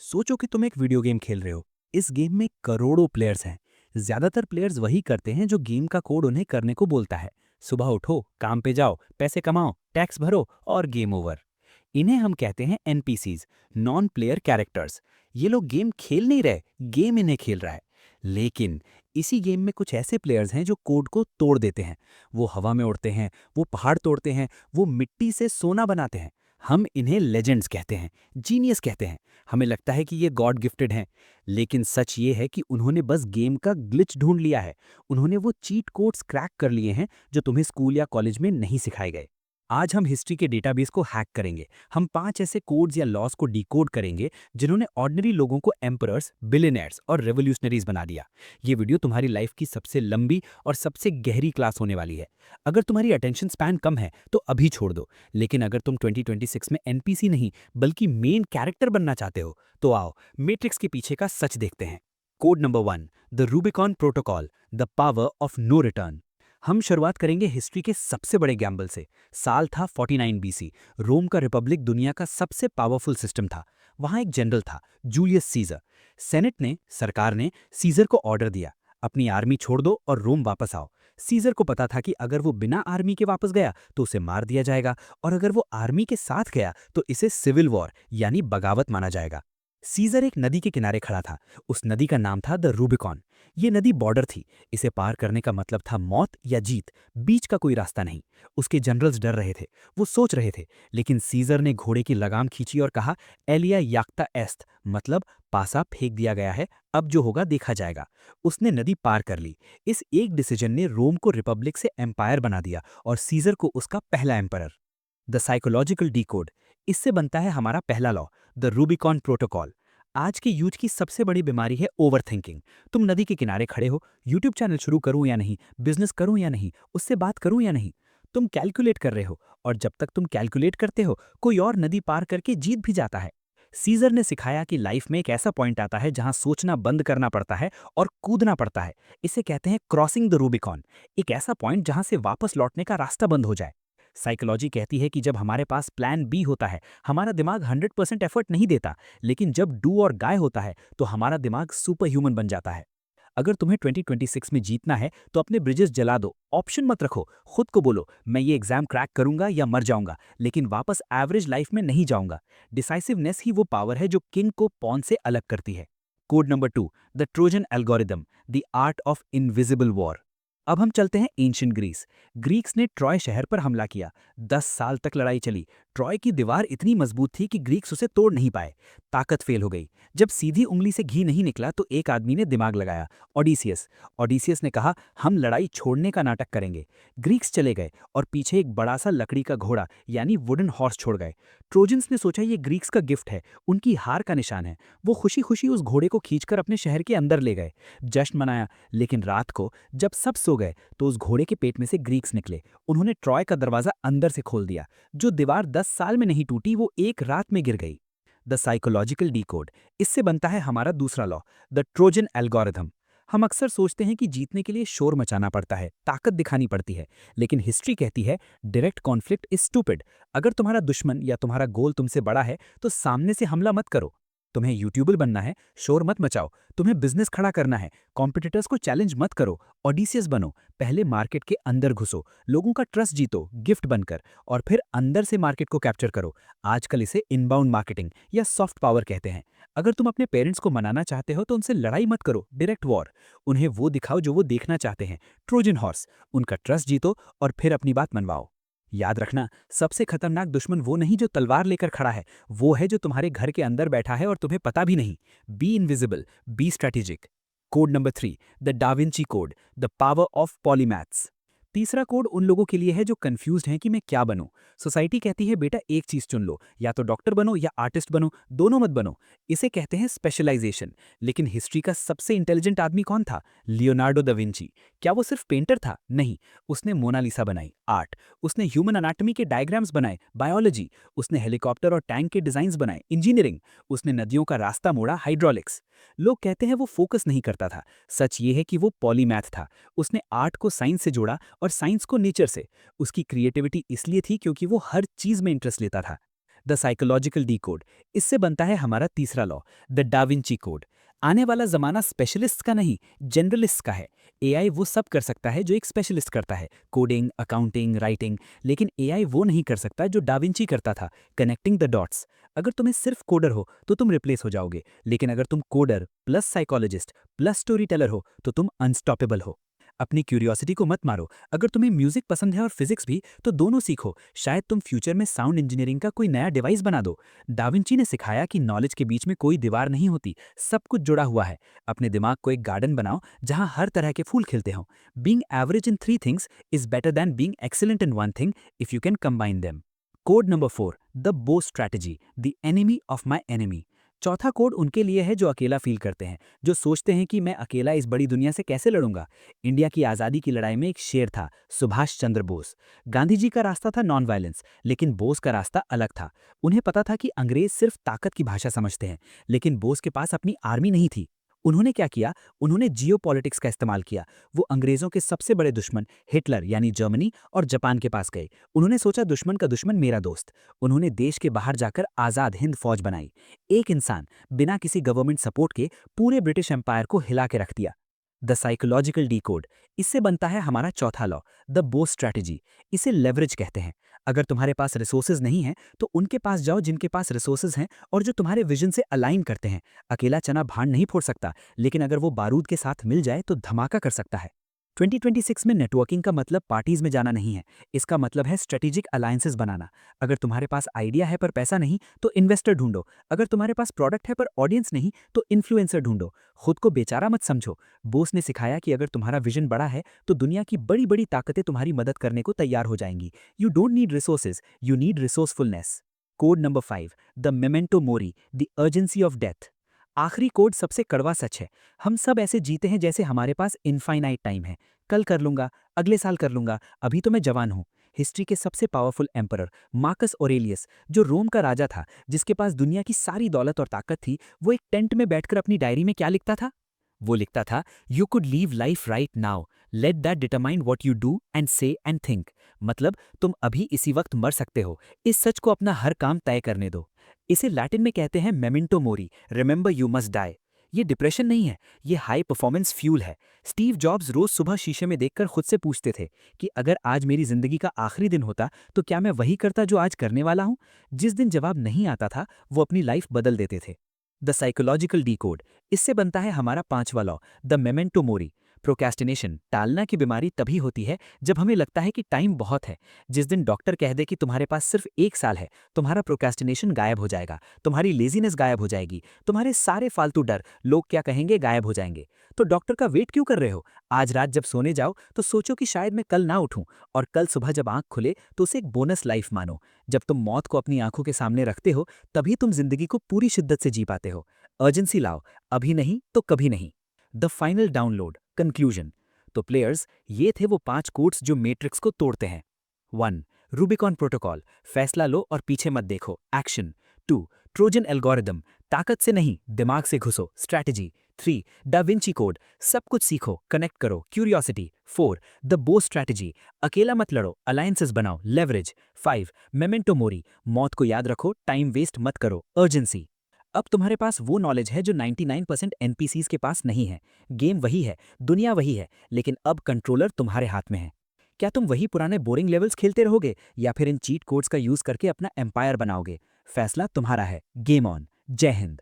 सोचो कि तुम एक वीडियो गेम खेल रहे हो। इस गेम में करोड़ों प्लेयर्स हैं। ज्यादातर प्लेयर्स वही करते हैं जो गेम का कोड उन्हें करने को बोलता है। सुबह उठो, काम पे जाओ, पैसे कमाओ, टैक्स भरो और गेम ओवर। इन्हें हम कहते हैं एनपीसीज, नॉन प्लेयर कैरेक्टर्स। ये लोग गेम खेल नहीं रहे, गेम इन्हें खेल रहा है। लेकिन इसी गेम में कुछ ऐसे प्लेयर्स हैं जो कोड को तोड़ देते हैं। वो हवा में उड़ते हैं, वो पहाड़ तोड़ते हैं, वो मिट्टी से सोना बनाते हैं। हम इन्हें लेजेंड्स कहते हैं, जीनियस कहते हैं। हमें लगता है कि ये गॉड गिफ्टेड हैं, लेकिन सच ये है कि उन्होंने बस गेम का ग्लिच ढूंढ लिया है। उन्होंने वो चीट कोड्स क्रैक कर लिए हैं जो तुम्हें स्कूल या कॉलेज में नहीं सिखाए गए। आज हम हिस्ट्री के डेटाबेस को हैक करेंगे। हम 5 ऐसे कोड्स या लॉस को डिकोड करेंगे जिन्होंने ऑर्डिनरी लोगों को एम्परर्स, बिलियनर्स और रेवोल्यूशनरीज बना दिया। ये वीडियो तुम्हारी लाइफ की सबसे लंबी और सबसे गहरी क्लास होने वाली है। अगर तुम्हारी अटेंशन स्पैन कम है तो अभी छोड़ दो, लेकिन अगर तुम 2026 में एनपीसी नहीं बल्कि मेन कैरेक्टर बनना चाहते हो तो आओ मैट्रिक्स के पीछे का सच देखते हैं। Code number 1, the Rubicon protocol, the power of no return. हम शुरुआत करेंगे हिस्ट्री के सबसे बड़े गैम्बल से। साल था 49 बीसी। रोम का रिपब्लिक दुनिया का सबसे पावरफुल सिस्टम था। वहां एक जनरल था, जूलियस सीजर। सेनेट ने, सरकार ने सीजर को ऑर्डर दिया, अपनी आर्मी छोड़ दो और रोम वापस आओ। सीजर को पता था कि अगर वो बिना आर्मी के वापस गया तो उसे मार दिया जाएगा, और अगर वो आर्मी के साथ गया तो इसे सिविल वॉर यानी बगावत माना जाएगा। सीजर एक नदी के किनारे खड़ा था। उस नदी का नाम था द रूबिकॉन। ये नदी बॉर्डर थी। इसे पार करने का मतलब था मौत या जीत, बीच का कोई रास्ता नहीं। उसके जनरल्स डर रहे थे, वो सोच रहे थे, लेकिन सीजर ने घोड़े की लगाम खींची और कहा, एलिया याक्ता एस्त, मतलब पासा फेंक दिया गया है, अब जो होगा देखा जाएगा। उसने नदी पार कर ली। इस एक डिसीजन ने रोम को रिपब्लिक से एम्पायर बना दिया और सीजर को उसका पहला एम्परर। द साइकोलॉजिकल डीकोड, इससे बनता है हमारा पहला लॉ, द रूबिकॉन प्रोटोकॉल। आज के यूथ की सबसे बड़ी बीमारी है ओवरथिंकिंग। तुम नदी के किनारे खड़े हो, यूट्यूब चैनल शुरू करूं या नहीं, बिजनेस करूं या नहीं, उससे बात करूं या नहीं। तुम कैलकुलेट कर रहे हो, और जब तक तुम कैलकुलेट करते हो कोई और नदी पार करके जीत भी जाता है। सीजर ने सिखाया कि लाइफ में एक ऐसा पॉइंट आता है जहां सोचना बंद करना पड़ता है और कूदना पड़ता है। इसे कहते हैं क्रॉसिंग द रूबिकॉन। एक ऐसा पॉइंट जहां से वापस लौटने का रास्ता बंद हो जाए। साइकोलॉजी कहती है कि जब हमारे पास प्लान बी होता है, हमारा दिमाग 100% एफर्ट नहीं देता, लेकिन जब डू और गाय होता है तो हमारा दिमाग सुपर ह्यूमन बन जाता है। अगर तुम्हें 2026 में जीतना है तो अपने ब्रिजेस जला दो, ऑप्शन मत रखो। खुद को बोलो, मैं ये एग्जाम क्रैक करूंगा या मर जाऊंगा, लेकिन वापस एवरेज लाइफ में नहीं जाऊंगा। डिसाइसिवनेस ही वो पावर है जो किंग को पॉन से अलग करती है। Code number 2, the Trojan algorithm, the art of invisible war. अब हम चलते हैं एंशियंट ग्रीस। ग्रीक्स ने ट्रॉय शहर पर हमला किया। 10 साल तक लड़ाई चली। ट्रॉय की दीवार इतनी मजबूत थी कि ग्रीक्स उसे तोड़ नहीं पाए। ताकत फेल हो गई। जब सीधी उंगली से घी नहीं निकला तो एक आदमी ने दिमाग लगाया, ओडिसियस। ओडिसियस ने कहा, हम लड़ाई छोड़ने का नाटक करेंगे। ग्रीक्स चले गए और पीछे एक बड़ा सा लकड़ी का घोड़ा यानी वुडन हॉर्स छोड़ गए। ट्रोजन्स ने सोचा ये ग्रीक्स का गिफ्ट है, उनकी हार का निशान है। वो खुशी खुशी उस घोड़े को खींचकर अपने शहर के अंदर ले गए। जश्न मनाया, लेकिन रात को जब सब सो गए तो उस घोड़े के पेट में से ग्रीक्स निकले। उन्होंने ट्रॉय का दरवाजा अंदर से खोल दिया। जो दीवार 10 साल में नहीं टूटी वो एक रात में गिर गई। द साइकोलॉजिकल डीकोड, इससे बनता है हमारा दूसरा लॉ, द ट्रोजन एल्गोरिथम। हम अक्सर सोचते हैं कि जीतने के लिए शोर मचाना पड़ता है, ताकत दिखानी पड़ती है, लेकिन हिस्ट्री कहती है डायरेक्ट कॉन्फ्लिक्ट इज स्टूपिड। अगर तुम्हारा दुश्मन या तुम्हारा गोल तुमसे बड़ा है तो सामने से हमला मत करो। तुम्हें यूट्यूबर बनना है, शोर मत मचाओ। तुम्हें बिजनेस खड़ा करना है, कॉम्पिटिटर्स को चैलेंज मत करो, ऑडिसियस बनो। पहले मार्केट के अंदर घुसो, लोगों का ट्रस्ट जीतो गिफ्ट बनकर, और फिर अंदर से मार्केट को कैप्चर करो। आजकल इसे इनबाउंड मार्केटिंग या सॉफ्ट पावर कहते हैं। अगर तुम अपने पेरेंट्स को मनाना चाहते हो तो उनसे लड़ाई मत करो, डायरेक्ट वॉर। उन्हें वो दिखाओ जो वो देखना चाहते हैं, ट्रोजन हॉर्स। उनका ट्रस्ट जीतो और फिर अपनी बात मनवाओ। याद रखना, सबसे खतरनाक दुश्मन वो नहीं जो तलवार लेकर खड़ा है, वो है जो तुम्हारे घर के अंदर बैठा है और तुम्हें पता भी नहीं। Be invisible, be strategic. Code number 3, the da Vinci code, the power of polymaths. तीसरा कोड उन लोगों के लिए है जो कंफ्यूज्ड हैं कि मैं क्या बनूं। सोसाइटी कहती है बेटा एक चीज चुन लो, या तो डॉक्टर बनो या आर्टिस्ट बनो, दोनों मत बनो। इसे कहते हैं स्पेशलाइजेशन। लेकिन हिस्ट्री का सबसे इंटेलिजेंट आदमी कौन था? Leonardo da Vinci. क्या वो सिर्फ पेंटर था? नहीं। उसने मोनालिसा बनाई, आर्ट। उसने ह्यूमन अनाटॉमी के डायग्राम्स बनाए, बायोलॉजी। उसने हेलीकॉप्टर और टैंक के डिजाइन्स बनाए, इंजीनियरिंग। उसने नदियों का रास्ता मोड़ा, हाइड्रोलिक्स। लोग कहते हैं वो फोकस नहीं करता था। सच ये है कि वो पॉलीमैथ था। उसने आर्ट को साइंस से जोड़ा और साइंस को नेचर से। उसकी क्रिएटिविटी इसलिए थी क्योंकि वो हर चीज में इंटरेस्ट लेता था। The psychological D code. इससे बनता है हमारा तीसरा लॉ, द डाविंची कोड। आने वाला जमाना स्पेशलिस्ट का नहीं, जनरलिस्ट का है। एआई वो सब कर सकता है जो एक स्पेशलिस्ट करता है, कोडिंग, अकाउंटिंग, राइटिंग। लेकिन एआई वो नहीं कर सकता जो डाविंची करता था, कनेक्टिंग द डॉट्स। अगर तुम्हें सिर्फ कोडर हो तो तुम रिप्लेस हो जाओगे, लेकिन अगर तुम coder plus psychologist plus story teller हो तो तुम अनस्टॉपेबल हो। अपनी क्यूरियोसिटी को मत मारो। अगर तुम्हें म्यूजिक पसंद है और फिजिक्स भी, तो दोनों सीखो। शायद तुम फ्यूचर में साउंड इंजीनियरिंग का कोई नया डिवाइस बना दो। डाविंची ने सिखाया कि नॉलेज के बीच में कोई दीवार नहीं होती, सब कुछ जुड़ा हुआ है। अपने दिमाग को एक गार्डन बनाओ जहां हर तरह के फूल खिलते हों। Being average in 3 things is better than being excellent in 1 thing if you can combine them. Code number 4, the bow strategy, the enemy of my enemy. चौथा कोड उनके लिए है जो अकेला फील करते हैं, जो सोचते हैं कि मैं अकेला इस बड़ी दुनिया से कैसे लड़ूंगा। इंडिया की आज़ादी की लड़ाई में एक शेर था, सुभाष चंद्र बोस। गांधी जी का रास्ता था नॉन वायलेंस, लेकिन बोस का रास्ता अलग था। उन्हें पता था कि अंग्रेज सिर्फ ताकत की भाषा समझते हैं, लेकिन बोस के पास अपनी आर्मी नहीं थी। उन्होंने क्या किया? उन्होंने जियोपॉलिटिक्स का इस्तेमाल किया। वो अंग्रेजों के सबसे बड़े दुश्मन हिटलर यानी जर्मनी और जापान के पास गए। उन्होंने सोचा दुश्मन का दुश्मन मेरा दोस्त। उन्होंने देश के बाहर जाकर आज़ाद हिंद फौज बनाई। एक इंसान बिना किसी गवर्नमेंट सपोर्ट के पूरे ब्रिटिश एम्पायर को हिला के रख दिया। The psychological D code. इससे बनता है हमारा चौथा लॉ, द बो स्ट्रैटेजी। इसे लेवरेज कहते हैं। अगर तुम्हारे पास रिसोर्सेज नहीं हैं तो उनके पास जाओ जिनके पास रिसोर्सेज हैं और जो तुम्हारे विजन से अलाइन करते हैं। अकेला चना भांड नहीं फोड़ सकता, लेकिन अगर वो बारूद के साथ मिल जाए तो धमाका कर सकता है। 2026 में नेटवर्किंग का मतलब पार्टीज में जाना नहीं है, इसका मतलब है स्ट्रेटेजिक अलायंसेस बनाना। अगर तुम्हारे पास आइडिया है पर पैसा नहीं तो इन्वेस्टर ढूंढो। अगर तुम्हारे पास प्रोडक्ट है पर ऑडियंस नहीं तो इन्फ्लुएंसर ढूंढो। खुद को बेचारा मत समझो। बोस ने सिखाया कि अगर तुम्हारा विजन बड़ा है तो दुनिया की बड़ी बड़ी ताकतें तुम्हारी मदद करने को तैयार हो जाएंगी। You don't need resources, you need resourcefulness. Code number 5, the memento mori, the urgency of death. आखिरी कोड सबसे कड़वा सच है। हम सब ऐसे जीते हैं जैसे हमारे पास इनफाइनाइट टाइम है। कल कर लूंगा, अगले साल कर लूंगा, अभी तो मैं जवान हूं। हिस्ट्री के सबसे पावरफुल एम्परर मार्कस ऑरेलियस, जो रोम का राजा था, जिसके पास दुनिया की सारी दौलत और ताकत थी, वो एक टेंट में बैठकर अपनी डायरी में क्या लिखता था? वो लिखता था, you could leave life right now, let that determine what you do and से एंड थिंक। मतलब तुम अभी इसी वक्त मर सकते हो, इस सच को अपना हर काम तय करने दो। इसे लैटिन में कहते हैं memento mori, remember you must die. ये डिप्रेशन नहीं है, ये हाई परफॉर्मेंस फ्यूल है। स्टीव जॉब्स रोज सुबह शीशे में देखकर खुद से पूछते थे कि अगर आज मेरी जिंदगी का आखिरी दिन होता तो क्या मैं वही करता जो आज करने वाला हूं? जिस दिन जवाब नहीं आता था वो अपनी लाइफ बदल देते थे। The psychological D code. इससे बनता है हमारा पांचवा law, the memento mori. Procrastination, टालना की बीमारी तभी होती है जब हमें लगता है कि टाइम बहुत है। जिस दिन डॉक्टर कह दे कि तुम्हारे पास सिर्फ 1 साल है, तुम्हारा प्रोक्रेस्टिनेशन गायब हो जाएगा, तुम्हारी लेजीनेस गायब हो जाएगी, तुम्हारे सारे फालतू डर, लोग क्या कहेंगे, गायब हो जाएंगे। तो डॉक्टर का वेट क्यों कर रहे हो? आज रात जब सोने जाओ तो सोचो कि शायद मैं कल ना उठूं, और कल सुबह जब आंख खुले तो उसे एक बोनस लाइफ मानो। जब तुम मौत को अपनी आंखों के सामने रखते हो तभी तुम जिंदगी को पूरी शिद्दत से जी पाते हो। अर्जेंसी लाओ, अभी नहीं तो कभी नहीं। The final download, conclusion. तो प्लेयर्स, ये थे वो 5 कोड्स जो मैट्रिक्स को तोड़ते हैं। 1. रूबिकॉन प्रोटोकॉल, फैसला लो और पीछे मत देखो, एक्शन। 2. ट्रोजन एल्गोरिदम, ताकत से नहीं दिमाग से घुसो, स्ट्रैटेजी। 3. डा विंची कोड, सब कुछ सीखो, कनेक्ट करो, क्यूरियोसिटी। 4. द बो स्ट्रैटेजी, अकेला मत लड़ो, अलायंसेस बनाओ, लेवरेज। 5. मेमेंटो मोरी, मौत को याद रखो, टाइम वेस्ट मत करो, अर्जेंसी। अब तुम्हारे पास वो नॉलेज है जो 99% एनपीसीज के पास नहीं है। गेम वही है, दुनिया वही है, लेकिन अब कंट्रोलर तुम्हारे हाथ में है। क्या तुम वही पुराने बोरिंग लेवल्स खेलते रहोगे या फिर इन चीट कोड्स का यूज करके अपना एम्पायर बनाओगे? फैसला तुम्हारा है। Game on. जय हिंद।